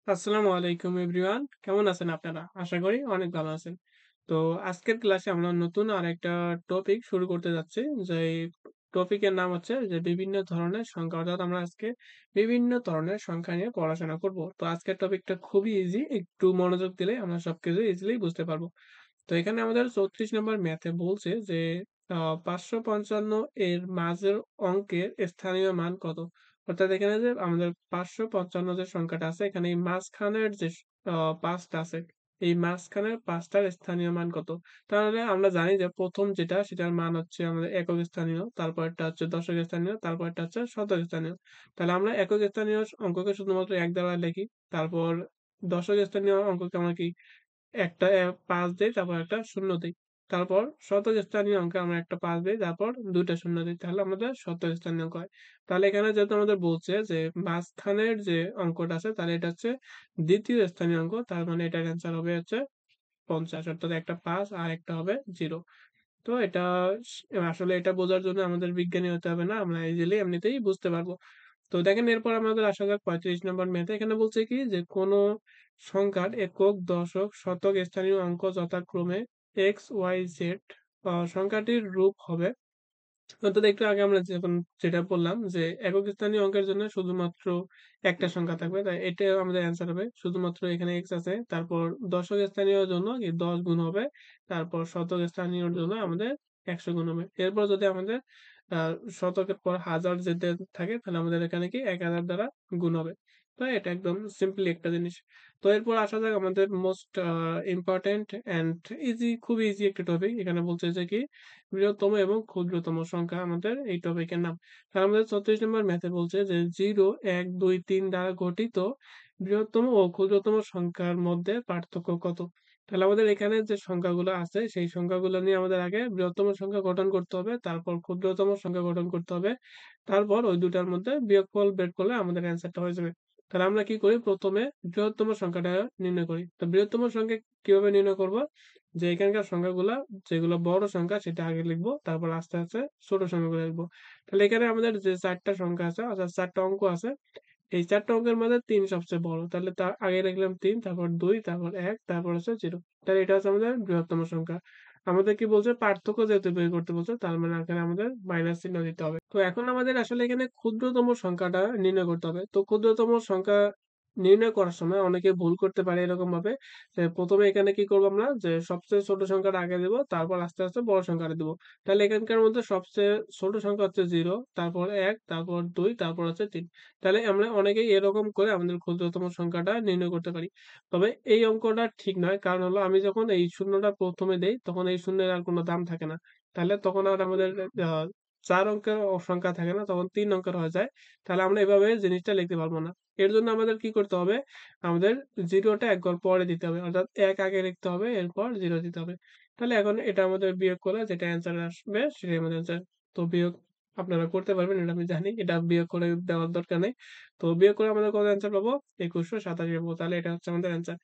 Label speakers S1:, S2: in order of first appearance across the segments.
S1: আসসালামু আলাইকুম এভরিওয়ান। কেমন আছেন আপনারা? আশা করি অনেক ভালো আছেন। তো আজকের ক্লাসে আমরা নতুন আরেকটা টপিক শুরু করতে যাচ্ছি। যেই টপিকের নাম হচ্ছে যে বিভিন্ন ধরনের সংখ্যা। অর্থাৎ আমরা আজকে বিভিন্ন ধরনের সংখ্যা নিয়ে পড়াশোনা করব। তো আজকের টপিকটা খুবই ইজি। একটু মনোযোগ দিলে আমরা সবকিছু ইজিলি বুঝতে পারবো। তো এখানে আমাদের 34 নম্বর ম্যাথে বলছে যে ৫৫৫ এর মাঝের অঙ্কের স্থানীয় মান কত? অর্থাৎ এখানে যে আমাদের ৫৫৫ যে সংখ্যাটা আছে এখানে এই মাঝখানের যে ৫ টা আছে, এই মাঝখানের ৫ টার স্থানীয় মান কত? তাহলে আমরা জানি যে ১ম যেটা সেটার মান হচ্ছে আমাদের একক স্থানীয়, তারপরেরটা হচ্ছে দশক স্থানীয়, তারপরেরটা হচ্ছে শতক স্থানীয়। তাহলে আমরা একক স্থানীয় অঙ্ককে শুধুমাত্র ১ দ্বারা লিখি। তারপর দশক স্থানীয় অঙ্ককে আমরা কি একটা ৫ দেই, তারপর একটা শূন্য দেই। তারপর শতক স্থানীয় অঙ্কে আমরা একটা ৫ দেই, তারপর ২ টা শূন্য দেই। তাহলে আমাদের শতক স্থানীয় অঙ্ক হয়। তাহলে এখানে যেহেতু আমাদের বলছে যে মাঝখানের যে অঙ্কটা আছে তাহলে এটা হচ্ছে দ্বিতীয় স্থানীয় অঙ্ক। তার মানে এটার অ্যান্সার হবে হচ্ছে ৫০ অর্থাৎ একটা ৫ আর একটা হবে 0। তো এটা স আসলে এটা বোঝার জন্য আমাদের বিজ্ঞানী হতে হবে না। আমরা ইজিলি এমনিতেই বুঝতে পারব। তো দেখেন এরপর আমাদের আসা যাক ৩৫ নম্বর ম্যাথে। এখানে বলছে কি যে কোন সংখ্যার একক, দশক, শতক স্থানীয় অঙ্ক যথাক্রমে x, y, z সংখ্যাটির রূপ হবে। অর্থাৎ একটু আগে আমরা যখন যেটা বললাম যে একক স্থানীয় অঙ্কের জন্য শুধুমাত্র একটা সংখ্যা থাকবে। তাই এটাও আমাদের অ্যান্সার হবে। শুধুমাত্র এখানে x আছে। তারপর দশক স্থানীয়র জন্য কি ১০ গুণ হবে। তারপর শতক স্থানীয়র জন্য আমাদের ১০০ গুণ হবে। এরপর যদি আমাদের আ শতকের পর হাজার যেতে থাকে তাহলে আমাদের এখানে কি ১০০০ দ্বারা গুণ হবে। তো এটা একদম সিম্পলি একটা জিনিস। তো এরপর আসা যাক আমাদের মোস্ট ইম্পোর্টেন্ট অ্যান্ড খুবই ইজি একটা টপিক। এখানে বলছে যে কি বৃহত্তম এবং ক্ষুদ্রতম সংখ্যা আমাদের এই টপিকের নাম। তাহলে আমাদের ৩৬ নম্বর ম্যাথে বলছে যে ০, ১, ২, ৩ দ্বারা গঠিত বৃহত্তম ও ক্ষুদ্রতম সংখ্যার মধ্যে পার্থক্য কত? তাহলে আমাদের এখানে যে সংখ্যাগুলো আছে সেই সংখ্যাগুলো নিয়ে আমাদের আগে বৃহত্তম সংখ্যা গঠন করতে হবে, তারপর ক্ষুদ্রতম সংখ্যা গঠন করতে হবে। তারপর ওই ২ টার মধ্যে বিয়োগফল বের করলে আমাদের অ্যান্সারটা হয়ে যাবে। তাহলে আমরা কি করি? ১ম এ বৃহত্তম সংখ্যাটা নির্ণয় করি। তো বৃহত্তম সংখ্যা কিভাবে নির্ণয় করব? যে এখানকার সংখ্যাগুলা যেগুলো বড় সংখ্যা সেটা আগে লিখবো। তারপর আস্তে, আস্তে ছোট সংখ্যাগুলো লিখবো। তাহলে এখানে আমাদের যে ৪ টা সংখ্যা আছে অর্থাৎ ৪ টা অঙ্ক আছে। এই ৪ টা অঙ্কের মধ্যে ৩ সবচেয়ে বড়। তাহলে তার আগে লিখলাম ৩, তারপর ২, তারপর ১, তারপর হচ্ছে ০। তাহলে এটা হচ্ছে আমাদের বৃহত্তম সংখ্যা। আমাদের কি বলছে? পার্থক্য যেহেতু বের করতে বলছে তার মানে এখানে আমাদের মাইনাস চিহ্ন দিতে হবে। তো এখন আমাদের আসলে এখানে ক্ষুদ্রতম সংখ্যাটা নির্ণয় করতে হবে। তো ক্ষুদ্রতম সংখ্যা নির্ণয় করার সময় অনেকে ভুল করতে পারে এরকমভাবে যে ১ম এ এখানে কি করব আমরা যে সবচেয়ে ছোট সংখ্যাটা আগে দিব, তারপর আস্তে, আস্তে বড় সংখ্যাটা দিব। তাহলে এখানকার মধ্যে সবচেয়ে ছোট সংখ্যা হচ্ছে ০, তারপর ১, তারপর ২, তারপর হচ্ছে ৩। তাহলে আমরা অনেকেই এরকম করে আমাদের ক্ষুদ্রতম সংখ্যাটা নির্ণয় করতে পারি। তবে এই অঙ্কটা ঠিক নয়। কারণ হলো আমি যখন এই শূন্যটা ১ম এ দেই তখন এই শূন্যের আর কোনো দাম থাকে না। তাহলে তখন আর আমাদের আ ৪ অঙ্কের সংখ্যা থাকে না, তখন ৩ অঙ্কের হয়ে যায়। তাহলে আমরা এভাবে জিনিসটা লিখতে পারব না। এর জন্য আমাদের কি করতে হবে? আমাদের ০ টা এক ঘর পরে দিতে হবে। অর্থাৎ ১ আগে লিখতে হবে, এরপর ০ দিতে হবে। তাহলে এখন এটা আমাদের বিয়োগ করলে যেটা অ্যান্সার আসবে সেটাই আমাদের অ্যান্সার। তো বিয়োগ আপনারা করতে পারবেন এটা আমি জানি। এটা বিয়োগ করে দেওয়ার দরকার নেই। তো বিয়োগ করে আমরা কত অ্যান্সার পাবো? ২১৮৭ পাবো। তাহলে এটা হচ্ছে আমাদের অ্যান্সার।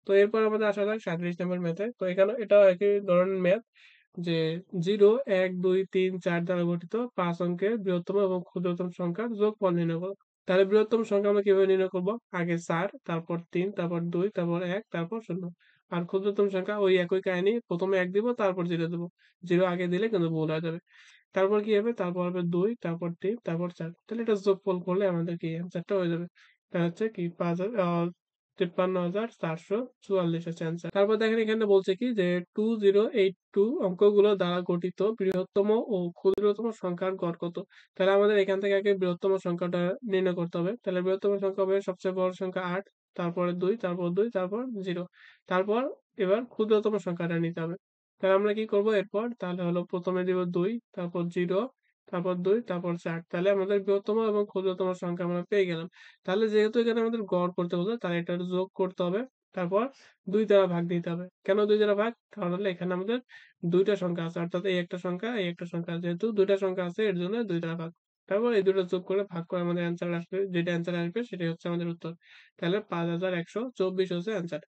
S1: তো এরপর আমাদের আসা যাক ৩৭ নম্বর ম্যাথে। তো এখানেও এটাও একই ধরনের ম্যাথ যে ০, ১, ২, ৩, ৪ দ্বারা গঠিত ৫ অঙ্কের বৃহত্তম এবং ক্ষুদ্রতম সংখ্যার যোগফল নির্ণয় করো। তাহলে বৃহত্তম সংখ্যা আমরা কিভাবে নির্ণয় করব? আগে ৪, তারপর ৩, তারপর ২, তারপর ১, তারপর ০। আর ক্ষুদ্রতম সংখ্যা ওই একই কাহিনী। ১ম এ ১ দিব, তারপর ০ দিব। ০ আগে দিলে কিন্তু ভুল হয়ে যাবে। তারপর কি হবে? তারপর হবে ২, তারপর ৩, তারপর ৪। তাহলে এটা যোগফল করলে আমাদের কি অ্যান্সারটা হয়ে যাবে। তা হচ্ছে কি ৫,৫৩,৪৪৪ হচ্ছে অ্যান্সার। তারপর দেখেন এখানে বলছে কি যে 2082 অঙ্কগুলো দ্বারা গঠিত বৃহত্তম ও ক্ষুদ্রতম সংখ্যার গড় কত? তাহলে আমাদের এখান থেকে আগে বৃহত্তম সংখ্যাটা নির্ণয় করতে হবে। তাহলে বৃহত্তম সংখ্যা হবে সবচেয়ে বড় সংখ্যা ৮, তারপরে ২, তারপর ২, তারপর ০। তারপর এবার ক্ষুদ্রতম সংখ্যাটা নিতে হবে। তাহলে আমরা কি করব এরপর? তাহলে হলো ১ম এ দিব ২, তারপর ০, তারপর ২, তারপর ৪। তাহলে আমাদের বৃহত্তম এবং ক্ষুদ্রতম সংখ্যা আমরা পেয়ে গেলাম। তাহলে যেহেতু এখানে আমাদের গড় করতে বলছে, তাহলে এটার যোগ করতে হবে। তারপর ২ দ্বারা ভাগ দিতে হবে। কেন ২ দ্বারা ভাগ? কারণ হলো এখানে আমাদের ২ টা সংখ্যা আছে। অর্থাৎ এই একটা সংখ্যা, এই একটা সংখ্যা। যেহেতু ২ টা সংখ্যা আছে এর জন্য ২ দ্বারা ভাগ। তারপর এই ২ টা যোগ করে ভাগ করে আমাদের অ্যান্সার আসবে। যেটা অ্যান্সার আসবে সেটাই হচ্ছে আমাদের উত্তর। তাহলে ৫,১২৪ হচ্ছে অ্যান্সার।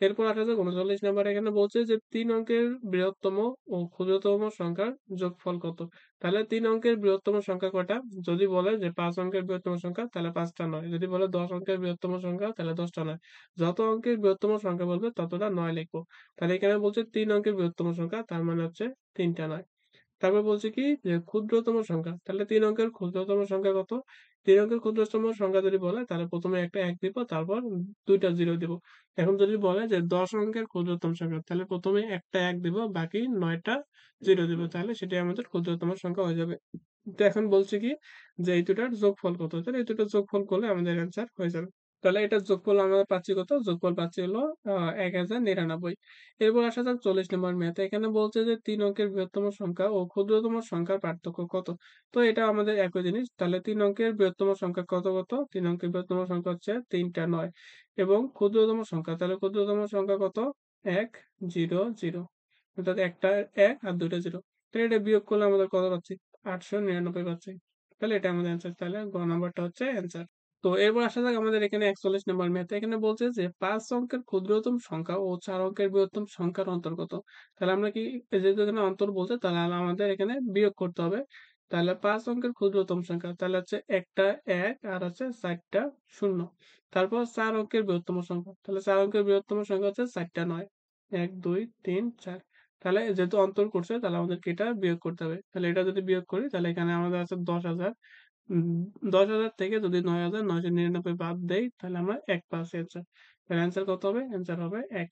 S1: এরপর আসা যাক ৩৯ নাম্বার এখানে বলছে যে ৩ অঙ্কের বৃহত্তম ও ক্ষুদ্রতম সংখ্যার যোগফল কত? তাহলে ৩ অঙ্কের বৃহত্তম সংখ্যা কয়টা? যদি বলে যে ৫ অঙ্কের বৃহত্তম সংখ্যা তাহলে ৫ টা নয়। যদি বলে ১০ অঙ্কের বৃহত্তম সংখ্যা তাহলে ১০ টা নয়। যত অঙ্কের বৃহত্তম সংখ্যা বলবে ততটা নয় লিখবো। তাহলে এখানে বলছে ৩ অঙ্কের বৃহত্তম সংখ্যা তার মানে হচ্ছে ৩ টা নয়। তারপর বলছে কি যে ক্ষুদ্রতম সংখ্যা। তাহলে ৩ অঙ্কের ক্ষুদ্রতম সংখ্যা কত? ৩ অঙ্কের ক্ষুদ্রতম সংখ্যা যদি বলে তাহলে ১ম এ একটা ১ দিব তারপর ২ টা ০ দিব। এখন যদি বলে যে ১০ অঙ্কের ক্ষুদ্রতম সংখ্যা তাহলে ১ম এ একটা ১ দিব বাকি ৯ টা ০ দিব। তাহলে সেটাই আমাদের ক্ষুদ্রতম সংখ্যা হয়ে যাবে। তো এখন বলছে কি যে এই দুটার যোগফল কত? তাহলে এই দুটার যোগফল করলে আমাদের অ্যান্সার হয়ে যাবে। তাহলে এটার যোগফল আমরা পাচ্ছি কত? যোগফল পাচ্ছি হলো ১০৯৯। এরপর আসা যাক ৪০ নম্বর ম্যাথে। এখানে বলছে যে ৩ অঙ্কের বৃহত্তম সংখ্যা ও ক্ষুদ্রতম সংখ্যার পার্থক্য কত? তো এটা আমাদের একই জিনিস। তাহলে ৩ অঙ্কের বৃহত্তম সংখ্যা কত? ৩ অঙ্কের বৃহত্তম সংখ্যা হচ্ছে ৩ টা ৯ এবং ক্ষুদ্রতম সংখ্যা তাহলে ক্ষুদ্রতম সংখ্যা কত? ১ ০ ০ অর্থাৎ একটা ১ আর ২ টা ০। তাহলে এটা বিয়োগ করলে আমাদের কত পাচ্ছি? ৮৯৯ পাচ্ছি। তাহলে এটা আমাদের অ্যান্সার। তাহলে গ নাম্বারটা হচ্ছে অ্যান্সার। তো এরপর আসা যাক আমাদের এখানে ৪১ নম্বর ম্যাথে। এখানে বলছে যে ৫ অঙ্কের ক্ষুদ্রতম সংখ্যা ও ৪ অঙ্কের বৃহত্তম সংখ্যার অন্তর কত? তাহলে আমরা কি যেহেতু এখানে অন্তর বলছে তাহলে আমাদের এখানে বিয়োগ করতে হবে। তাহলে ৫ অঙ্কের ক্ষুদ্রতম সংখ্যা তাহলে হচ্ছে একটা ১ আর হচ্ছে ৪ টা ০। তারপর ৪ অঙ্কের বৃহত্তম সংখ্যা। তাহলে ৪ অঙ্কের বৃহত্তম সংখ্যা হচ্ছে ৪ টা ৯। ১, ২, ৩, ৪। তাহলে যেহেতু অন্তর করছে তাহলে আমাদেরকে এটা বিয়োগ করতে হবে। তাহলে এটা যদি বিয়োগ করি তাহলে এখানে আমাদের আছে ১০,০০০ উম ১০,০০০ থেকে যদি ৯,৯৯৯ বাদ দেই তাহলে আমরা ১ পাচ্ছি অ্যান্সার। তাহলে অ্যান্সার কত হবে? অ্যান্সার হবে ১।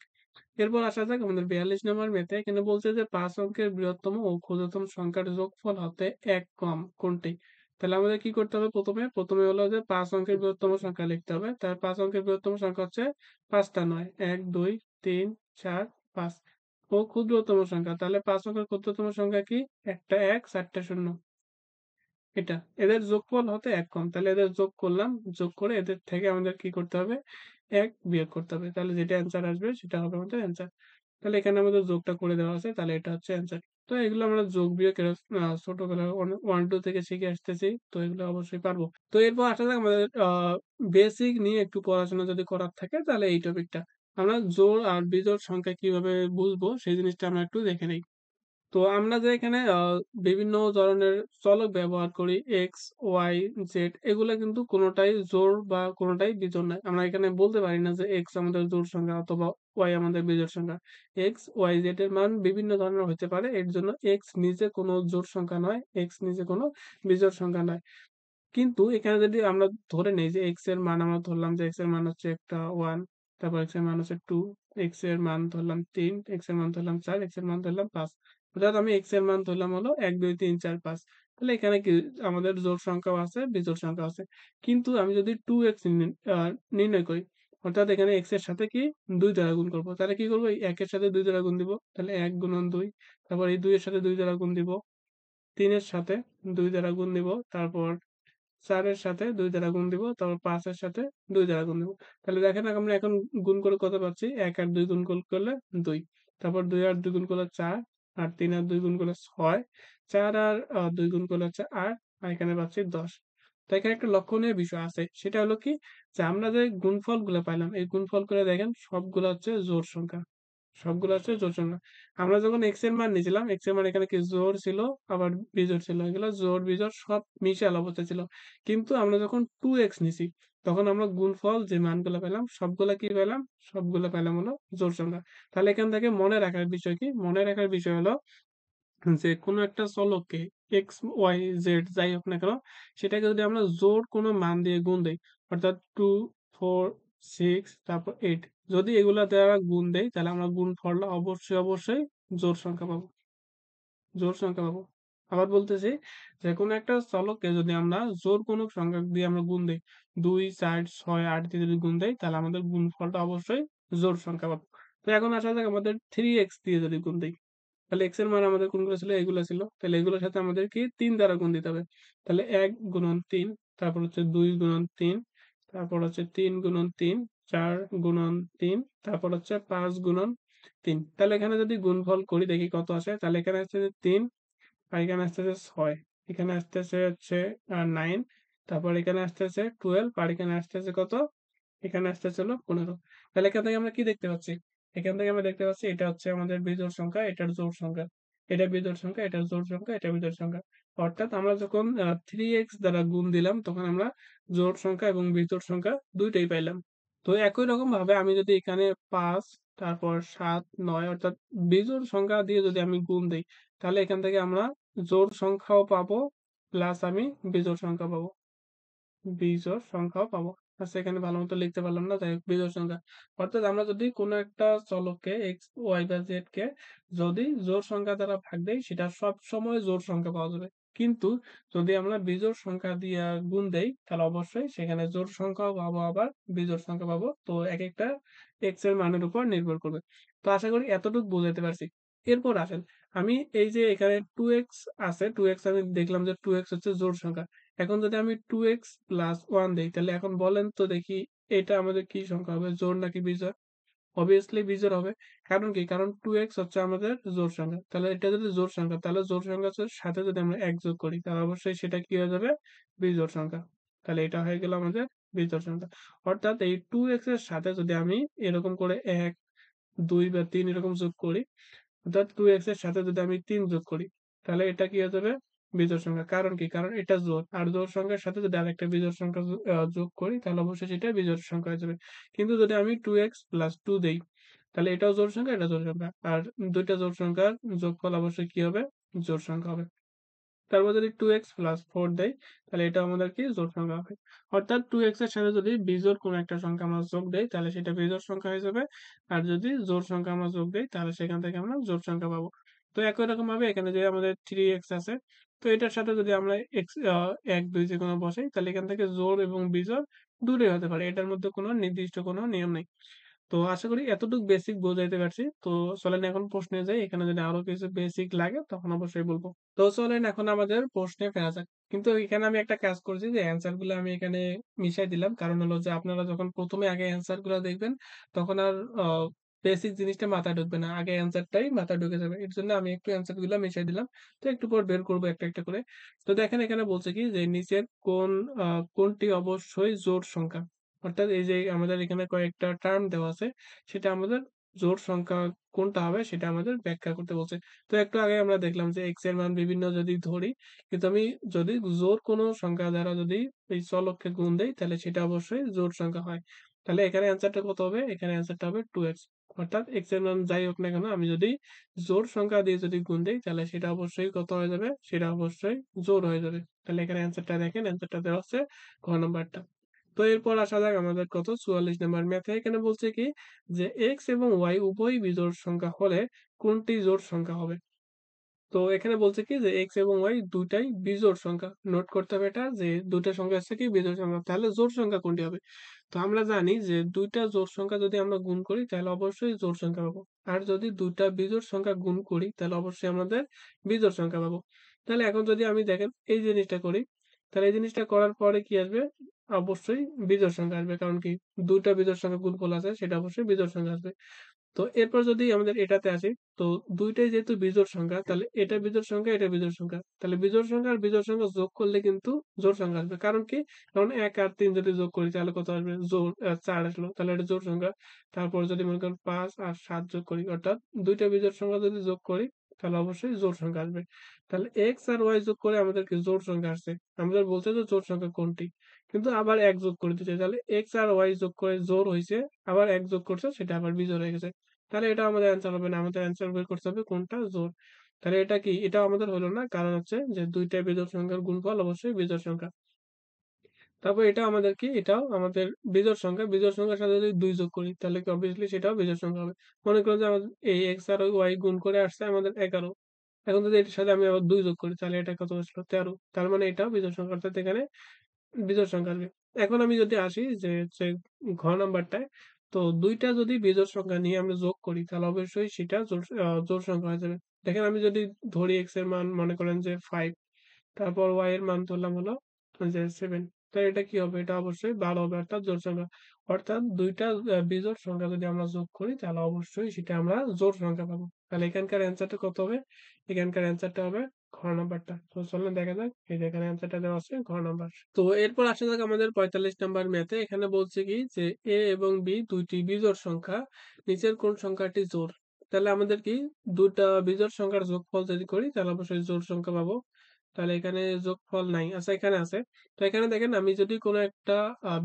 S1: এরপর আসা যাক আমাদের ৪২ নম্বর ম্যাথে। এখানে বলছে যে ৫ অঙ্কের বৃহত্তম ও ক্ষুদ্রতম সংখ্যার যোগফল হতে ১ কম কোনটি? তাহলে আমাদের কি করতে হবে ১ম এ হলো যে ৫ অঙ্কের বৃহত্তম সংখ্যা লিখতে হবে। তাহলে ৫ অঙ্কের বৃহত্তম সংখ্যা হচ্ছে ৫ টা ৯। ১, ২, ৩, ৪, ৫ ও ক্ষুদ্রতম সংখ্যা। তাহলে ৫ অঙ্কের ক্ষুদ্রতম সংখ্যা কি? একটা ১, ৪ টা ০। এটা। এদের যোগফল হতে ১ কম। তাহলে এদের যোগ করলাম। যোগ করে এদের থেকে আমাদের কি করতে হবে? ১ বিয়োগ করতে হবে। তাহলে যেটা অ্যান্সার আসবে সেটা হবে আমাদের অ্যান্সার। তাহলে এখানে আমাদের যোগটা করে দেওয়া আছে। তাহলে এটা হচ্ছে অ্যান্সার। তো এগুলো আমরা যোগ বিয়োগ এরা ছোটবেলায় 1-2 থেকে শিখে আসতেছি। তো এগুলো অবশ্যই পারবো। তো এরপর আসা যাক আমাদের বেসিক নিয়ে একটু পড়াশোনা যদি করার থাকে তাহলে এই টপিকটা। আমরা জোড় আর বিজোড় সংখ্যা কিভাবে বুঝবো সেই জিনিসটা আমরা একটু দেখে নেই। তো আমরা যে এখানে বিভিন্ন ধরনের চলক ব্যবহার করি x, y, z এগুলা কিন্তু কোনটাই জোড় বা কোনটাই বিজোড় নয়। আমরা এখানে বলতে পারি না যে x আমাদের জোড় সংখ্যা অথবা y আমাদের বিজোড় সংখ্যা। x, y, z এর মান বিভিন্ন ধরনের হইতে পারে। এর জন্য x নিজে কোনো জোড় সংখ্যা নয়, x নিজে কোনো বিজোড় সংখ্যা নয়। কিন্তু এখানে যদি আমরা ধরে নেই যে x এর মান আমরা ধরলাম যে x এর মান হচ্ছে একটা 1, তারপর x এর মান হচ্ছে 2, x এর মান ধরলাম 3, x এর মান ধরলাম 4, x এর মান ধরলাম ৫। অর্থাৎ আমি x এর মান ধরলাম হলো ১, ২, ৩, ৪, ৫। তাহলে এখানে কি আমাদের জোড় সংখ্যাও আছে, বিজোড় সংখ্যাও আছে। কিন্তু আমি যদি 2x নির্ণয় করি, অর্থাৎ এখানে x এর সাথে কি ২ দ্বারা গুণ করব। তাহলে কি করব? এই ১ এর সাথে ২ দ্বারা গুণ দিব। তাহলে ১ গুণন ২। তারপর এই ২ এর সাথে ২ দ্বারা গুণ দিব। ৩ এর সাথে ২ দ্বারা গুণ দিব। তারপর ৪ এর সাথে ২ দ্বারা গুণ দিব। তারপর ৫ এর সাথে ২ দ্বারা গুণ দিব। তাহলে দেখেন আমরা এখন গুণ করে কত পাচ্ছি? ১ আর ২ করলে ২। তারপর ২ আর ২ গুণ করলে ৪, আর ৩ আর ২ গুণ করলে ৬, ৪ আর ২ গুণ করলে হচ্ছে ৮, আর এখানে পাচ্ছি ১০। তো এখানে একটা লক্ষণীয় বিষয় আছে। সেটা হলো কি? যে আমরা যে গুণফলগুলা পাইলাম, এই গুণফলগুলা দেখেন সবগুলা হচ্ছে জোড় সংখ্যা। সবগুলো হচ্ছে জোড় সংখ্যা। আমরা যখন x এর মান নিয়েছিলাম, x এর মান এখানে কি জোড় ছিল, আবার বিজোড় ছিল। এগুলো জোড়, বিজোড় সব মিশাল অবস্থায় ছিল। কিন্তু আমরা যখন 2x নিছি, তখন আমরা গুণফল যে মানগুলা পেলাম, সবগুলা কি পেলাম? সবগুলা পেলাম হলো জোড় সংখ্যা। তাহলে এখান থেকে মনে রাখার বিষয় কি? মনে রাখার বিষয় হলো যে কোনো একটা চলককে x, y, z যাই হোক না কেন, সেটাকে যদি আমরা জোড় কোনো মান দিয়ে গুণ দেই, অর্থাৎ 2, 4, 6 তারপর 8 যদি এগুলা দ্বারা গুণ দেই, তাহলে আমরা গুণফলটা অবশ্যই জোড় সংখ্যা পাবো। জোড় সংখ্যা পাবো। আবার বলতেছি যে কোনো একটা চলককে যদি আমরা জোড় কোনো সংখ্যা দিয়ে আমরা গুণ দেই, ২, ৪, ৬, ৮ দিয়ে যদি গুণ দেই, তাহলে আমাদের গুণফলটা অবশ্যই জোড় সংখ্যা পাবো। তো এখন আসা যাক আমাদের 3x দিয়ে যদি গুণ দেই, তাহলে x এর মান আমাদের কোনগুলো ছিল? এগুলা ছিল। তাহলে এগুলোর সাথে আমাদের কি ৩ দ্বারা গুণ দিতে হবে। তাহলে ১ গুণন ৩, তারপর হচ্ছে ২ গুণন ৩, তারপর হচ্ছে ৩ গুণন ৩, ৪ গুণন ৩, তারপর হচ্ছে ৫ গুণন ৩। তাহলে এখানে যদি গুণফল করি দেখি কত আসে। তাহলে এখানে আসতেছে ৩, আর এখানে আসতেছে ৬, এখানে আসতেছে হচ্ছে ৯, তারপর এখানে আসতেছে ১২, আর এখানে আসতেছে কত? এখানে আসতেছে হলো ১৫। তাহলে এখান থেকে আমরা কি দেখতে পাচ্ছি? এখান থেকে আমরা দেখতে পাচ্ছি এটা হচ্ছে আমাদের বিজোড় সংখ্যা, এটার জোড় সংখ্যা। এটা বিজোড় সংখ্যা, এটার জোড় সংখ্যা, এটা বিজোড় সংখ্যা। অর্থাৎ আমরা যখন 3x দ্বারা গুণ দিলাম তখন আমরা জোড় সংখ্যা এবং বিজোড় সংখ্যা ২ টাই পাইলাম। তো একই রকমভাবে আমি যদি এখানে ৫ তারপর ৭, ৯ অর্থাৎ বিজোড় সংখ্যা দিয়ে যদি আমি গুণ দেই, তাহলে এখান থেকে আমরা জোড় সংখ্যাও পাবো, প্লাস আমি বিজোড় সংখ্যা পাবো। বিজোড় সংখ্যাও পাবো। আচ্ছা এখানে ভালোমতো লিখতে পারলাম না। যাই হোক বিজোড় সংখ্যা। অর্থাৎ আমরা যদি কোনো একটা চলককে x, y বা z কে যদি জোড় সংখ্যা দ্বারা ভাগ দেই সেটা সবসময় জোড় সংখ্যা পাওয়া যাবে। কিন্তু যদি আমরা বিজোড় সংখ্যা দিয়া গুণ দেই তাহলে অবশ্যই সেখানে জোড় সংখ্যাও পাবো আবার বিজোড় সংখ্যা পাবো। তো একেকটা x এর মানের উপর নির্ভর করবে। তো আশা করি এতটুক বোঝাতে পারছি। এরপর আসেন আমি এই যে এখানে 2x আছে, 2x আমি দেখলাম যে 2x হচ্ছে জোড় সংখ্যা। এখন যদি আমি 2x প্লাস 1 দেই তাহলে এখন বলেন তো দেখি এটা আমাদের কি সংখ্যা হবে? জোড় নাকি বিজোড়? obviously বিজোড় হবে। কারণ কি? কারণ 2x হচ্ছে আমাদের জোড় সংখ্যা। তাহলে এটা যদি জোড় সংখ্যা তাহলে জোড় সংখ্যার সাথে যদি আমরা ১ যোগ করি তাহলে অবশ্যই সেটা কি হয়ে যাবে? বিজোড় সংখ্যা। তাহলে এটা হয়ে গেল আমাদের বিজোড় সংখ্যা। অর্থাৎ এই 2x এর সাথে যদি আমি এরকম করে ১, ২ বা ৩ এরকম যোগ করি অর্থাৎ 2x এর সাথে যদি আমি ৩ যোগ করি, তাহলে এটা কি হয়ে যাবে? বিজোড় সংখ্যা। কারণ কি? কারণ এটা জোড়। আর জোড় সংখ্যার সাথে যদি আরেকটা বিজোড় সংখ্যা যোগ করি, তাহলে অবশ্যই সেটা বিজোড় সংখ্যা হয়ে যাবে। কিন্তু যদি আমি 2x + 2 দেই, তাহলে এটাও জোড় সংখ্যা, এটা জোড় সংখ্যা। আর ২ টা জোড় সংখ্যার যোগফল অবশ্যই কি হবে? জোড় সংখ্যা হবে। তারপর যদি 2x + 4 দেই, তাহলে এটা আমাদের কি? জোড় সংখ্যা হবে। অর্থাৎ 2x এর সাথে যদি বিজোড় কোনো একটা সংখ্যা আমরা যোগ দেই, তাহলে সেটা বিজোড় সংখ্যা হয়ে যাবে। আর যদি জোড় সংখ্যা আমরা যোগ দেই, তাহলে সেখান থেকে আমরা জোড় সংখ্যা পাবো। তো একই রকমভাবে এখানে যে আমাদের 3x আছে, তো এটার সাথে যদি আমরা x ১, ২ যেকোনো বসাই, তাহলে এখান থেকে জোড় এবং বিজোড় দুটোই হতে পারে। এটার মধ্যে কোনো নির্দিষ্ট কোনো নিয়ম নেই। তো আশা করি এতটুকু বেসিক বোঝাইতে পারছি। তো চলেন এখন প্রশ্নে যাই। এখানে যদি আরো কিছু বেসিক লাগে তখন অবশ্যই বলব। তো চলেন এখন আমাদের প্রশ্নে ফেরা যাক। কিন্তু এখানে আমি একটা কাজ করছি যে অ্যান্সার গুলো আমি এখানে মিশাই দিলাম। কারণ হলো যে আপনারা যখন ১ম এ আগে অ্যান্সার গুলা দেখবেন তখন আর বেসিক জিনিসটা মাথায় ঢুকবে না। আগে অ্যান্সারটাই মাথায় ঢুকে যাবে। এর জন্য আমি একটু অ্যান্সার গুলা মিশাই দিলাম। তো একটু পর বের করব একটা, একটা করে। তো দেখেন এখানে বলছে কি যে নিচের কোনটি অবশ্যই জোড় সংখ্যা? অর্থাৎ এই যে আমাদের এখানে কয়েকটা টার্ম দেওয়া আছে, সেটা আমাদের জোড় সংখ্যা কোনটা হবে সেটা আমাদের ব্যাখ্যা করতে বলছে। তো একটু আগে আমরা দেখলাম যে x এর মান বিভিন্ন যদি ধরি, কিন্তু আমি যদি জোড় কোনো সংখ্যা দ্বারা যদি এই চলককে গুণ দেই তাহলে সেটা অবশ্যই জোড় সংখ্যা হয়। তাহলে এখানে অ্যান্সারটা কত হবে? এখানে অ্যান্সারটা হবে 2x। অর্থাৎ x এর মান যাই হোক না কেন আমি যদি জোড় সংখ্যা দিয়ে যদি গুণ দেই তাহলে সেটা অবশ্যই কত হয়ে যাবে? সেটা অবশ্যই জোড় হয়ে যাবে। তাহলে এখানে অ্যান্সারটা দেখেন, অ্যান্সারটা দেওয়া আছে ঘ নাম্বারটা। তো এরপর আসা যাক আমাদের কত ৪৪ নাম্বার ম্যাথে এখানে বলছে কি যে x এবং y উভয়ই বিজোড় সংখ্যা হলে কোনটি জোড় সংখ্যা হবে? তো এখানে বলছে কি যে x এবং y দুটাই বিজোড় সংখ্যা। নোট করতে হবে এটা যে ২ টা সংখ্যা আছে কি বিজোড় সংখ্যা। তাহলে জোড় সংখ্যা কোনটি হবে? তো আমরা জানি যে ২ টা জোড় সংখ্যা যদি আমরা গুণ করি তাহলে অবশ্যই জোড় সংখ্যা পাবো। আর যদি ২ টা বিজোড় সংখ্যা গুণ করি তাহলে অবশ্যই আমাদের বিজোড় সংখ্যা পাবো। তাহলে এখন যদি আমি দেখেন এই জিনিসটা করি, তাহলে এই জিনিসটা করার পরে কি আসবে? অবশ্যই বিজোড় সংখ্যা আসবে। কারণ কি ২ টা বিজোড় সংখ্যা গুণফল আছে সেটা অবশ্যই বিজোড় সংখ্যা আসবে। তো এরপর যদি আমাদের এটাতে আসি, তো ২ টাই যেহেতু বিজোড় সংখ্যা, তাহলে এটা বিজোড় সংখ্যা, এটা বিজোড় সংখ্যা। তাহলে বিজোড় সংখ্যা আর বিজোড় সংখ্যা যোগ করলে কিন্তু জোড় সংখ্যা আসবে। কারণ কি? কারণ ১ আর ৩ যদি যোগ করি তাহলে কত আসবে? ৪ আসলো। তাহলে এটা জোড় সংখ্যা। তারপর যদি মনে করেন ৫ আর ৭ যোগ করি, অর্থাৎ ২ টা বিজোড় সংখ্যা যদি যোগ করি, তাহলে অবশ্যই জোড় সংখ্যা আসবে। তাহলে x আর y যোগ করে আমাদের কি জোড় সংখ্যা আসছে। আমাদের বলছে যে জোড় সংখ্যা কোনটি? কিন্তু আবার ১ যোগ করে দিতে। তাহলে x আর y যোগ করে জোড় হইছে, আবার ১ যোগ করছে সেটা আবার বিজোড় হয়ে গেছে। তাহলে এটা আমাদের অ্যান্সার হবে না। আমাদের অ্যান্সার বের করতে হবে কোনটা জোড়। তাহলে এটা কি? এটাও আমাদের হলো না। কারণ হচ্ছে যে ২ টা বিজোড় সংখ্যার গুণফল অবশ্যই বিজোড় সংখ্যা। তারপর এটাও আমাদের কি? এটাও আমাদের বিজোড় সংখ্যা। বিজোড় সংখ্যার সাথে যদি ২ যোগ করি তাহলে কি obviously সেটাও বিজোড় সংখ্যা হবে। মনে করেন যে আমাদের এই x আর y গুণ করে আসছে আমাদের ১১। এখন যদি এটার সাথে আমি আবার ২ যোগ করি তাহলে এটা কত আসলো? ১৩। তার মানে এটাও বিজোড় সংখ্যা। অর্থাৎ এখানে বিজোড় সংখ্যা আসবে। এখন আমি যদি আসি যে হচ্ছে ঘ নাম্বারটায়, তো ২ টা যদি বিজোড় সংখ্যা নিয়ে আমরা যোগ করি তাহলে অবশ্যই সেটা জোড় সংখ্যা হয়ে যাবে। দেখেন আমি যদি ধরি x এর মান মনে করেন যে ৫, তারপর y এর মান ধরলাম হলো যে ৭। তো এটা কি হবে? এটা অবশ্যই ১২ হবে অর্থাৎ জোড় সংখ্যা। অর্থাৎ ২ টা বিজোড় সংখ্যা যদি আমরা যোগ করি তাহলে অবশ্যই সেটা আমরা জোড় সংখ্যা পাবো। তাহলে এখানকার অ্যান্সারটা কত হবে? এখানকার অ্যান্সারটা হবে ঘ নাম্বারটা। তো চলুন দেখা যাক। এই যে এখানে অ্যান্সারটা দেওয়া আছে ঘ নাম্বার। তো এরপর আসা যাক আমাদের ৪৫ নাম্বার ম্যাথে। এখানে বলছে কি যে A এবং B ২ টি বিজোড় সংখ্যা। নিচের কোন সংখ্যাটি জোড়? তাহলে আমাদের কি ২ টা বিজোড় সংখ্যার যোগফল যদি করি তাহলে অবশ্যই জোড় সংখ্যা পাবো। তাহলে এখানে যোগফল নাই। আচ্ছা এখানে আছে। তো এখানে দেখেন আমি যদি কোন একটা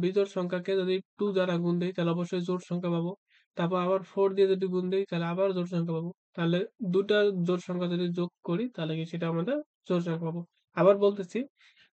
S1: বিজোড় সংখ্যাকে যদি ২ দ্বারা গুণ দেই তাহলে অবশ্যই জোড় সংখ্যা পাবো। তারপর আবার 4 দিয়ে যদি গুণ দেই তাহলে আবার জোড় সংখ্যা পাবো। তাহলে ২ টা জোড় সংখ্যা যদি যোগ করি তাহলে কি সেটা আমাদের জোড় সংখ্যা পাবো। আবার বলতেছি,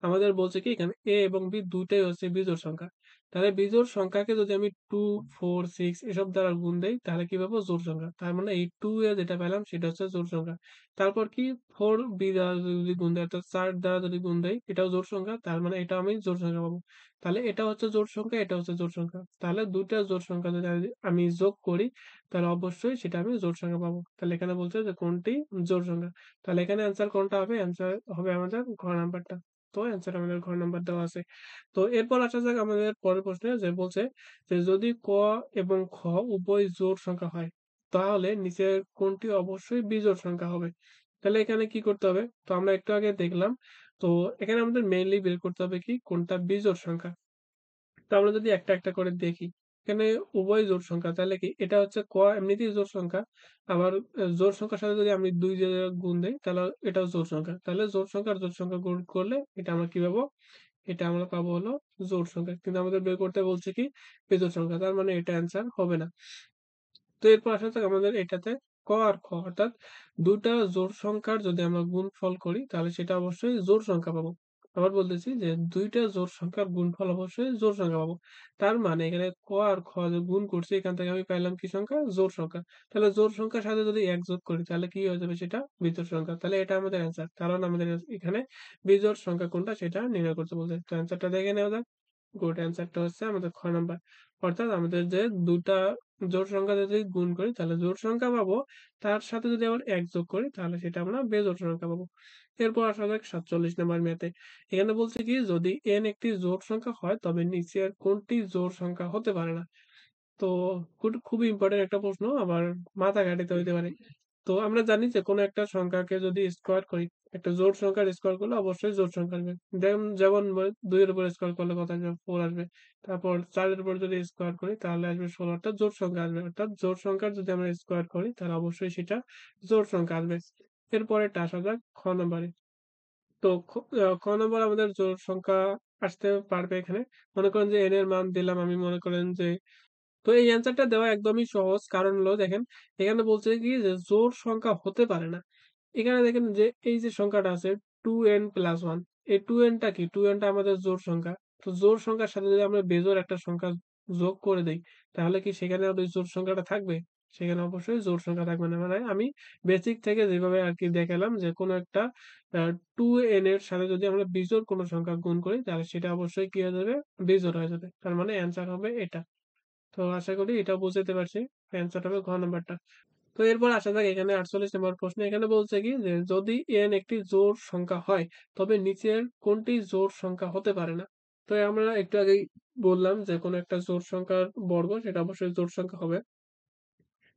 S1: আমাদের বলছে কি এখানে A এবং B ২ টাই হচ্ছে বিজোড় সংখ্যা। তাহলে বিজোড় সংখ্যাকে যদি আমি 2, 4, 6 এসব দ্বারা গুণ দেই তাহলে কি পাবো? জোড় সংখ্যা। তার মানে এই 2 এ যেটা পেলাম সেটা হচ্ছে জোড় সংখ্যা। তারপর কি 4b দ্বারা যদি গুণ দেই অর্থাৎ 4 দ্বারা যদি গুণ দেই এটাও জোড় সংখ্যা। তার মানে এটাও আমি জোড় সংখ্যা পাবো। তাহলে এটা হচ্ছে জোড় সংখ্যা, এটা হচ্ছে জোড় সংখ্যা। তাহলে ২ টা জোড় সংখ্যা যদি আমি যোগ করি তাহলে অবশ্যই সেটা আমি জোড় সংখ্যা পাবো। তাহলে এখানে বলছে যে কোনটি জোড় সংখ্যা। তাহলে এখানে অ্যান্সার কোনটা হবে? অ্যান্সার হবে আমাদের ঘ নাম্বারটা। তো অ্যান্সার আমাদের ঘ নাম্বার দেওয়া আছে। তো এরপর আসা যাক আমাদের পরের প্রশ্নে যে বলছে যে যদি ক এবং খ উভয় জোড় সংখ্যা হয় তাহলে নিচের কোনটি অবশ্যই বিজোড় সংখ্যা হবে? তাহলে এখানে কি করতে হবে? তো আমরা একটু আগে দেখলাম। তো এখানে আমাদের মেইনলি বের করতে হবে কি কোনটা বিজোড় সংখ্যা। তো আমরা যদি একটা, একটা করে দেখি। এখানে উভয় জোড় সংখ্যা তাহলে কি এটা হচ্ছে ক এমনিতেই জোড় সংখ্যা। আবার জোড় সংখ্যার সাথে যদি আমি ২ দিয়ে গুণ দেই তাহলে এটাও জোড় সংখ্যা। তাহলে জোড় সংখ্যা আর জোড় সংখ্যা গুণ করলে এটা আমরা কি পাবো? এটা আমরা পাবো হলো জোড় সংখ্যা। কিন্তু আমাদের বের করতে বলছে কি বিজোড় সংখ্যা। তার মানে এটা অ্যান্সার হবে না। তো এরপর আসা যাক আমাদের এটাতে ক আর খ অর্থাৎ ২ টা জোড় সংখ্যার যদি আমরা গুণফল করি তাহলে সেটা অবশ্যই জোড় সংখ্যা পাবো। আবার বলতেছি যে ২ টা জোড় সংখ্যার গুণফল অবশ্যই জোড় সংখ্যা পাবো। তার মানে এখানে ক আর খ যে গুণ করছি এখান থেকে আমি পাইলাম কি সংখ্যা? জোড় সংখ্যা। তাহলে জোড় সংখ্যার সাথে যদি ১ যোগ করি তাহলে কি হয়ে যাবে সেটা? বিজোড় সংখ্যা। তাহলে এটা আমাদের অ্যান্সার। কারণ আমাদের এখানে বিজোড় সংখ্যা কোনটা সেটা নির্ণয় করতে বলছে। তো অ্যান্সারটা দেখে নেওয়া যাক। গুড অ্যান্সারটা হচ্ছে আমাদের খ নাম্বার। অর্থাৎ আমাদের যে ২ টা জোড় সংখ্যা যদি গুণ করি তাহলে জোড় সংখ্যা পাবো। তার সাথে যদি আবার ১ যোগ করি তাহলে সেটা আমরা বেজোড় সংখ্যা পাবো। এরপর আসা যাক ৪৭ নাম্বার ম্যাথে। এখানে বলছে কি যদি n একটি জোড় সংখ্যা হয় তবে নিচের কোনটি জোড় সংখ্যা হতে পারে না? তো খুবই ইম্পোর্টেন্ট একটা প্রশ্ন আবার মাথা ঘাঁটাতে হইতে পারে। তো আমরা জানি যে কোনো একটা সংখ্যাকে যদি স্কোয়ার করি, একটা জোড় সংখ্যার স্কোয়ার করলে অবশ্যই জোড় সংখ্যা আসবে। যেমন ২ এর উপর স্কোয়ার করলে কত আসবে? ৪ আসবে। তারপর ৪ এর উপর যদি স্কোয়ার করি তাহলে আসবে ১৬ অর্থাৎ জোড় সংখ্যা আসবে। অর্থাৎ জোড় সংখ্যার যদি আমরা স্কোয়ার করি তাহলে অবশ্যই সেটা জোড় সংখ্যা আসবে। এরপরেরটা আসা যাক খ নম্বরে। তো খ নম্বর আমাদের জোড় সংখ্যা আসতে পারবে এখানে। মনে করেন যে n এর মান দিলাম আমি মনে করেন যে তো এই অ্যান্সারটা দেওয়া একদমই সহজ। কারণ হলো দেখেন, এখানে বলছে কি যে জোড় সংখ্যা হতে পারে না। এখানে দেখেন যে এই যে সংখ্যাটা আছে 2n + 1 এই 2n টা কি? 2n টা আমাদের জোড় সংখ্যা। তো জোড় সংখ্যার সাথে যদি আমরা বেজোড় একটা সংখ্যা যোগ করে দেই, তাহলে কি সেখানে আর ওই জোড় সংখ্যাটা থাকবে? সেখানে অবশ্যই জোড় সংখ্যা থাকবে না। মানে আমি বেসিক থেকে যেভাবে আরকি দেখালাম যে কোনো একটা আ 2n এর সাথে যদি আমরা বিজোড় কোনো সংখ্যা গুণ করি, তাহলে সেটা অবশ্যই কি হয়ে যাবে? বেজোড় হয়ে যাবে। তার মানে অ্যান্সার হবে এটা। তো আশা করি এটাও বুঝাতে পারছি। অ্যান্সার হবে ঘ নাম্বারটা। তো এরপর আসা যাক এখানে ৪৮ নম্বর প্রশ্ন। এখানে বলছে কি যে যদি n একটি জোড় সংখ্যা হয় তবে নিচের কোনটি জোড় সংখ্যা হতে পারে না? তো আমরা একটু আগেই বললাম যে কোন একটা জোড় সংখ্যার বর্গ সেটা অবশ্যই জোড় সংখ্যা হবে।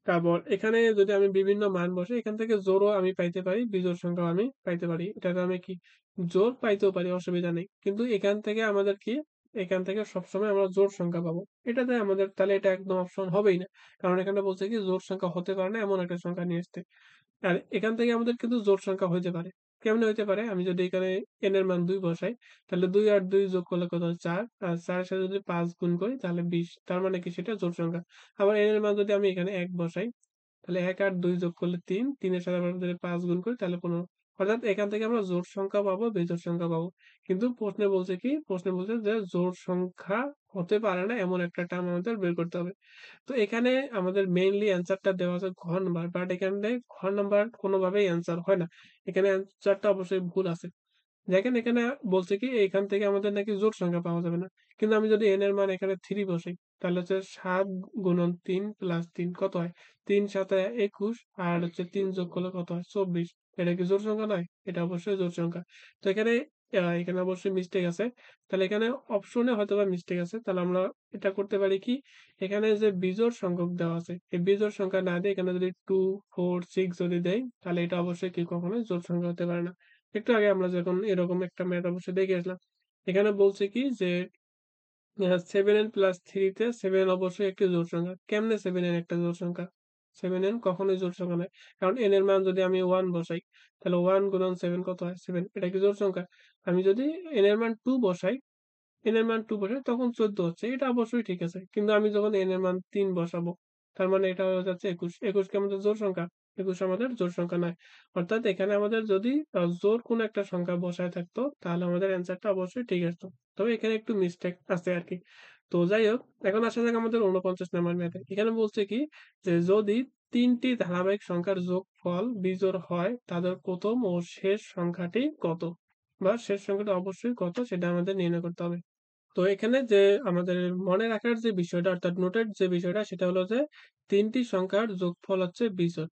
S1: তারপর এখানে যদি আমি বিভিন্ন মান বসাই এখান থেকে জোড়ও আমি পাইতে পারি, বিজোড় সংখ্যাও আমি পাইতে পারি। এটাকে আমি কি জোড় পাইতেও পারি অসুবিধা নেই। কিন্তু এখান থেকে আমাদের কি এখান থেকে সবসময় আমরা জোড় সংখ্যা পাবো। এটাতে আমাদের তাহলে এটা একদম অপশন হবেই না। কারণ এখানে বলছে কি জোড় সংখ্যা হতে পারে না এমন একটা সংখ্যা নিয়ে আসতে। আর এখান থেকে আমাদের কিন্তু জোড় সংখ্যা হইতে পারে। কেমনে হইতে পারে? আমি যদি এখানে n এর মান ২ বসাই, তাহলে ২ আর ২ যোগ করলে কত হয়? ৪ আর ৪ এর সাথে যদি ৫ গুণ করি তাহলে ২০। তার মানে কি সেটা জোড় সংখ্যা। আবার n এর মান যদি আমি এখানে ১ বসাই, তাহলে ১ আর ২ যোগ করলে ৩, ৩ এর সাথে আবার যদি ৫ গুণ করি তাহলে ১৫। অর্থাৎ এখান থেকে আমরা জোড় সংখ্যা পাবো, বেজোড় সংখ্যা পাবো। কিন্তু প্রশ্নে বলছে কি? প্রশ্নে বলছে যে জোড় সংখ্যা হতে পারে না এমন একটা টার্ম আমাদের বের করতে হবে। তো এখানে আমাদের মেইনলি অ্যান্সারটা দেওয়া আছে ঘ নাম্বার। বাট এখানে ঘ নাম্বার কোনোভাবেই অ্যান্সার হয় না। এখানে অ্যান্সারটা অবশ্যই ভুল আছে। দেখেন এখানে বলছে কি এখান থেকে আমাদের নাকি জোড় সংখ্যা পাওয়া যাবে না। কিন্তু আমি যদি n এর মান এখানে ৩ বসাই, তাহলে হচ্ছে ৭ গুণন ৩ প্লাস ৩ কত হয়? ৩ ৭ ২১ আর হচ্ছে ৩ যোগ করলে কত হয়? ২৪ এটা কি জোড় সংখ্যা নয়? এটা অবশ্যই জোড় সংখ্যা। তো এখানে অবশ্যই মিস্টেক আছে। তাহলে এখানে অপশনে হয়তোবা মিস্টেক আছে। তাহলে আমরা এটা করতে পারি কি? এখানে যে বিজোড় সংখ্যক দেওয়া আছে, এই বিজোড় সংখ্যা না দিয়ে এখানে যদি 2, 4, 6 যদি দেই, তাহলে এটা অবশ্যই কি কখনোই জোড় সংখ্যা হতে পারে না। একটু আগে আমরা যখন এরকম একটা ম্যাথ অবশ্যই দেখে আসলাম। এখানে বলছে কি যে 7n + 3 তে 7 অবশ্যই একটি জোড় সংখ্যা। কেমনে 7n একটা জোড় সংখ্যা? 7n কখনোই জোড় সংখ্যা নয়। কারণ n এর মান যদি আমি 1 বসাই, তাহলে 1 গুণন 7 কত হয়? 7 এটা কি জোড় সংখ্যা? আমি যদি n এর মান 2 বসাই, n এর মান 2 বসাই তখন 14 হচ্ছে। এটা অবশ্যই ঠিক আছে। কিন্তু আমি যখন n এর মান 3 বসাবো, তার মানে এটা হয়ে যাচ্ছে 21। 21 কি আমাদের জোড় সংখ্যা? 21 আমাদের জোড় সংখ্যা নয়। অর্থাৎ এখানে আমাদের যদি জোড় কোনো একটা সংখ্যা বসায় থাকতো, তাহলে আমাদের অ্যান্সারটা অবশ্যই ঠিক আসতো। তবে এখানে একটু মিস্টেক আছে আরকি। তো যাই হোক, এখন আসা যাক আমাদের ৪৯ নাম্বার ম্যাথে। এখানে বলছে কি যে যদি ৩ টি ধারাবাহিক সংখ্যার যোগফল বিজোড় হয়, তাদের ১ম ও শেষ সংখ্যাটি কত? বা শেষ সংখ্যাটা অবশ্যই কত সেটা আমাদের নির্ণয় করতে হবে। তো এখানে যে আমাদের মনে রাখার যে বিষয়টা অর্থাৎ নোটের যে বিষয়টা সেটা হলো যে ৩ টি সংখ্যার যোগফল হচ্ছে বিজোড়।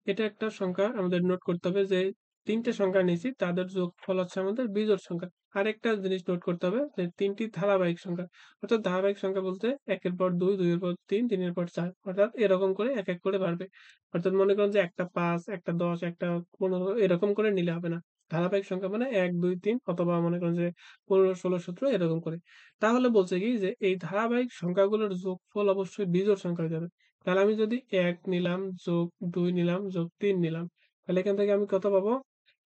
S1: এটা একটা সংখ্যা আমাদের নোট করতে হবে যে ৩ টে সংখ্যা নিয়েছি তাদের যোগফল হচ্ছে আমাদের বিজোড় সংখ্যা। আরেকটা জিনিস নোট করতে হবে যে ৩ টি ধারাবাহিক সংখ্যা। অর্থাৎ ধারাবাহিক সংখ্যা বলতে ১ এর পর ২, ২ এর পর ৩, ৩ এর পর ৪ অর্থাৎ এরকম করে এক করে বাড়বে। অর্থাৎ মনে করেন যে একটা ৫, একটা ১০, একটা ১৫ এরকম করে নিলে হবে না। ধারাবাহিক সংখ্যা মানে ১, ২, ৩ অথবা মনে করেন যে ১৫, ১৬, ১৭ এরকম করে। তাহলে বলছে কি যে এই ধারাবাহিক সংখ্যাগুলোর যোগফল অবশ্যই বিজোড় সংখ্যা হতে হবে। তাহলে আমি যদি ১ নিলাম, যোগ ২ নিলাম, যোগ ৩ নিলাম, তাহলে এখান থেকে আমি কত পাবো?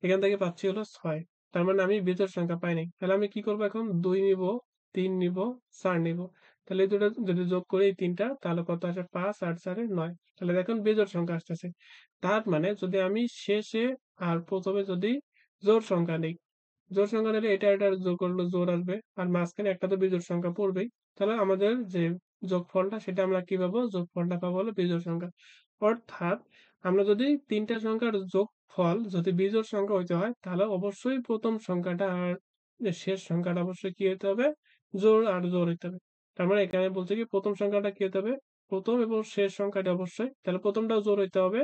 S1: এখান থেকে পাচ্ছি হলো ৬। তার মানে আমি বিজোড় সংখ্যা পাই নাই। তাহলে আমি কি করব এখন? ২ নিবো, ৩ নিবো, ৪ নিবো। তাহলে এই ২ টা যদি যোগ করি এই ৩ টা তাহলে কত আসে? ৫ ৮ ৪ এ ৯। তাহলে দেখুন বিজোড় সংখ্যা আসতেছে। তার মানে যদি আমি শেষে আর ১ম এ যদি জোড় সংখ্যা নেই, জোড় সংখ্যা নিলে এটা যোগ করলে জোড় আসবে। আর মাঝখানে একটা তো বিজোড় সংখ্যা পড়বেই। তাহলে আমাদের যে যোগফলটা সেটা আমরা কি পাবো? যোগফলটা পাবো হলো বিজোড় সংখ্যা। অর্থাৎ আমরা যদি ৩ টা সংখ্যার যোগফল যদি বিজোড় সংখ্যা হইতে হয়, তাহলে অবশ্যই ১ম সংখ্যাটা আর শেষ সংখ্যাটা অবশ্যই কি হইতে হবে? জোড় আর জোড় হইতে হবে। তার মানে এখানে বলছে কি ১ম সংখ্যাটা কি হতে হবে? ১ম এবং শেষ সংখ্যাটি অবশ্যই। তাহলে ১ম টাও জোড় হইতে হবে,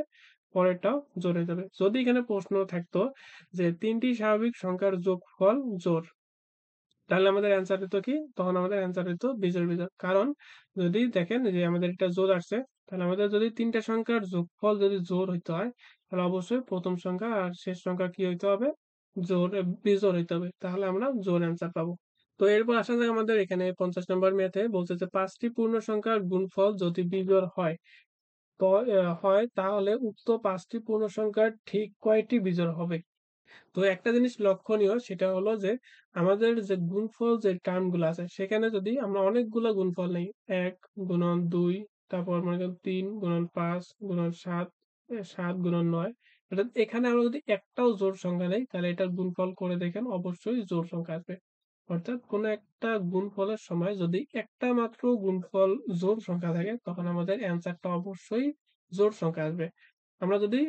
S1: পরেরটাও জোড় হইতে হবে। যদি এখানে প্রশ্ন থাকতো যে ৩ টি স্বাভাবিক সংখ্যার যোগফল জোড়। তাহলে আমাদের অ্যান্সার হইতো কি? তখন আমাদের অ্যান্সার হইতো বিজোড়। কারণ যদি দেখেন যে আমাদের একটা জোড় আসছে, তাহলে আমাদের যদি ৩ টা সংখ্যার যোগফল যদি জোড় হইতে হয়, তাহলে অবশ্যই ১ম সংখ্যা আর শেষ সংখ্যা কি হইতে হবে? বিজোড় হইতে হবে। তাহলে আমরা জোড় অ্যান্সার পাবো। তো এরপর আসা যাক আমাদের এখানে ৫০ নম্বর ম্যাথে বলছে যে ৫ টি পূর্ণ সংখ্যার গুণফল যদি বিজোড় হয়, হয় তাহলে উক্ত ৫ টি পূর্ণ সংখ্যার ঠিক কয়টি বিজোড় হবে? তো একটা জিনিস লক্ষণীয় সেটা হলো যে আমাদের যে গুণফল যে টার্ম গুলো আছে সেখানে যদি আমরা অনেকগুলা গুণফল নেই ১ গুণন ২ তারপর মনে করেন ৩ গুণন ৫ গুণন ৭ ৭ গুণন ৯ অর্থাৎ এখানে আমরা যদি একটাও জোড় সংখ্যা নেই তাহলে এটার গুণফল করে দেখেন অবশ্যই জোড় সংখ্যা আসবে। অর্থাৎ কোনো একটা গুণফলের সময় যদি একটা মাত্র গুণফল জোড় সংখ্যা থাকে তখন আমাদের অ্যান্সারটা অবশ্যই জোড় সংখ্যা আসবে। আমরা যদি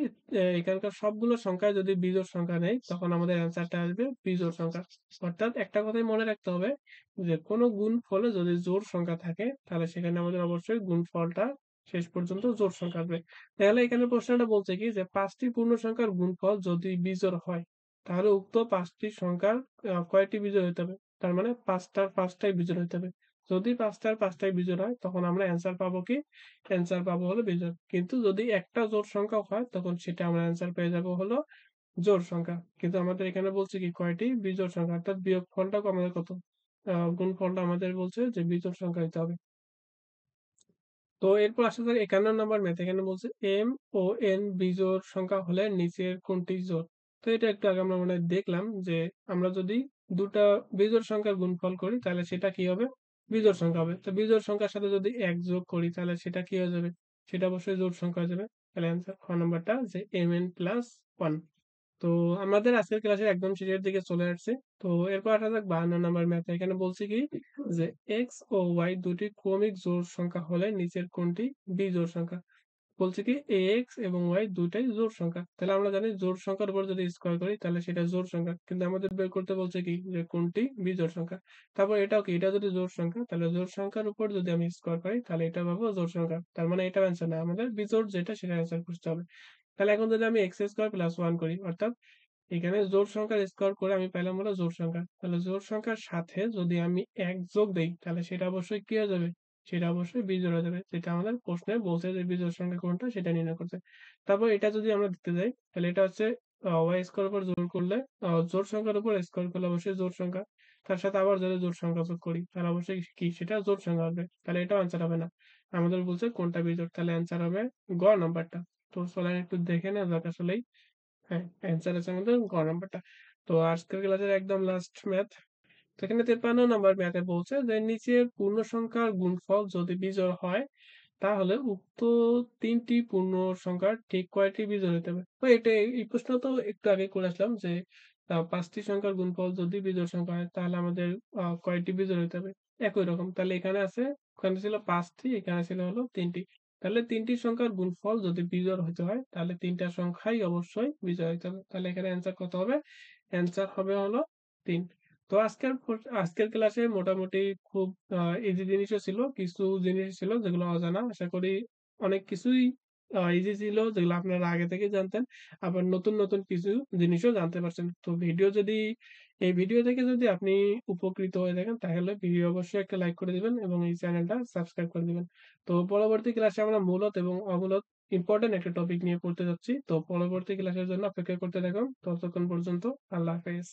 S1: এখানকার সবগুলো সংখ্যায় যদি বিজোড় সংখ্যা নেই, তখন আমাদের অ্যান্সারটা আসবে বিজোড় সংখ্যা। অর্থাৎ একটা কথাই মনে রাখতে হবে যে কোনো গুণফলে যদি জোড় সংখ্যা থাকে, তাহলে সেখানে আমাদের অবশ্যই গুণফলটা শেষ পর্যন্ত জোড় সংখ্যা আসবে। তাহলে এখানে প্রশ্নটা বলছে কি যে ৫ টি পূর্ণ সংখ্যার গুণফল যদি বিজোড় হয়, তাহলে উক্ত ৫ টি সংখ্যার কয়টি বিজোড় হইতে হবে? তার মানে ৫ টার ৫ টাই বিজোড় হইতে হবে। যদি ৫ টার ৫ টাই বিজোড় হয়, তখন আমরা অ্যান্সার পাবো কি? অ্যান্সার পাবো হলো বিজোড়। কিন্তু যদি একটা জোড় সংখ্যাও হয় তখন সেটা আমরা অ্যান্সার পেয়ে যাবো হলো জোড় সংখ্যা। কিন্তু আমাদের এখানে বলছে কি কয়টি? বিজোড় সংখ্যা। অর্থাৎ বিয়োগফলটা আমাদের কত? গুণফলটা আমাদের বলছে যে বিজোড় সংখ্যা হইতে হবে। তো এরপর আসা যাক ৫১ নাম্বার ম্যাথ। এখানে বলছে m ও n বিজোড় সংখ্যা হলে নিচের কোনটি জোড়? তো এটা একটু আগে আমরা মনে হয় দেখলাম যে আমরা যদি ২ টা বিজোড় সংখ্যার গুণফল করি তাহলে সেটা কি হবে? বিজোড় সংখ্যা হবে। তো বিজোড় সংখ্যার সাথে যদি ১ যোগ করি তাহলে সেটা কি হয়ে যাবে? সেটা অবশ্যই জোড় সংখ্যা হয়ে যাবে। তাহলে অ্যান্সার খ নাম্বারটা যে mn + 1। তো আমাদের আজকের ক্লাসের একদম শেষের দিকে চলে আসছে। তো এরপর আসা যাক ৫২ নাম্বার ম্যাথে। এখানে বলছে কি যে x ও y দুটি ক্রমিক জোড় সংখ্যা হলে নিচের কোনটি বিজোড় সংখ্যা? বলছে কি x এবং y দুটাই জোড় সংখ্যা। তাহলে আমরা জানি জোড় সংখ্যার উপর যদি স্কোয়ার করি তাহলে সেটা জোড় সংখ্যা। কিন্তু আমাদের বের করতে বলছে কি যে কোনটি বিজোড় সংখ্যা। তারপর এটাও কি এটা যদি জোড় সংখ্যা তাহলে জোড় সংখ্যার উপর যদি আমি স্কোয়ার করি তাহলে এটা পাবো জোড় সংখ্যা। তার মানে এটাও অ্যান্সার না। আমাদের বিজোড় যেটা সেটা অ্যান্সার খুঁজতে হবে। তাহলে এখন যদি আমি x² + 1 করি অর্থাৎ এখানে জোড় সংখ্যার স্কোয়ার করে আমি পাইলাম হলো জোড় সংখ্যা। তাহলে জোড় সংখ্যার সাথে যদি আমি ১ যোগ দেই তাহলে সেটা অবশ্যই কি হয়ে যাবে? সেটা অবশ্যই বিজোড় হয়ে যাবে। যেটা আমাদের প্রশ্নে বলছে যে বিজোড় সংখ্যা কোনটা সেটা নির্ণয় করতে। তারপর এটা যদি আমরা দেখতে যাই তাহলে এটা হচ্ছে y স্কোয়ারের উপর জোর করলে জোড় সংখ্যার উপর স্কোয়ার করলে অবশ্যই জোড় সংখ্যা। তার সাথে আবার যদি জোড় সংখ্যা যোগ করি তাহলে অবশ্যই কি সেটা জোড় সংখ্যা হবে। তাহলে এটাও অ্যান্সার হবে না। আমাদের বলছে কোনটা বিজোড়, তাহলে অ্যান্সার হবে গ নাম্বারটা। তো চলেন একটু দেখে নেওয়া যাক আসলেই। হ্যাঁ, অ্যান্সার আছে আমাদের গ নাম্বারটা। তো আজকের ক্লাসের একদম লাস্ট ম্যাথ। তো এখানে 53 নাম্বার ম্যাথে বলছে যে নিচের পূর্ণ সংখ্যার গুণফল যদি বিজোড় হয় তাহলে উক্ত ৩ টি পূর্ণ সংখ্যার ঠিক কয়টি বিজোড় হইতে হবে? তো এটা এই প্রশ্ন তো একটু আগে করে আসলাম যে ৫ টি সংখ্যার গুণফল যদি বিজোড় সংখ্যা হয় তাহলে আমাদের কয়টি বিজোড় হইতে হবে? একই রকম। তাহলে এখানে আছে, ওখানে ছিল ৫ টি, এখানে ছিল হলো ৩ টি। তাহলে ৩ টি সংখ্যার গুণফল যদি বিজোড় হইতে হয় তাহলে ৩ টা সংখ্যাই অবশ্যই বিজোড় হইতে হবে। তাহলে এখানে অ্যান্সার কত হবে? অ্যান্সার হবে হলো ৩। তো আজকের ক্লাসে মোটামুটি খুব ইজি জিনিসও ছিল, কিছু জিনিস ছিল যেগুলো অজানা। আশা করি অনেক কিছুই ইজি ছিল যেগুলো আপনারা আগে থেকেই জানতেন। আবার নতুন, নতুন কিছু জিনিসও জানতে পারছেন। তো এই ভিডিও থেকে যদি আপনি উপকৃত হয়ে থাকেন তাহলে ভিডিও অবশ্যই একটা লাইক করে দিবেন এবং এই চ্যানেলটা সাবস্ক্রাইব করে দিবেন। তো পরবর্তী ক্লাসে আমরা মূলত এবং অমূলত ইম্পোর্টেন্ট একটা টপিক নিয়ে পড়তে যাচ্ছি। তো পরবর্তী ক্লাসের জন্য অপেক্ষা করতে থাকুন। ততক্ষণ পর্যন্ত আল্লাহ হাফেজ।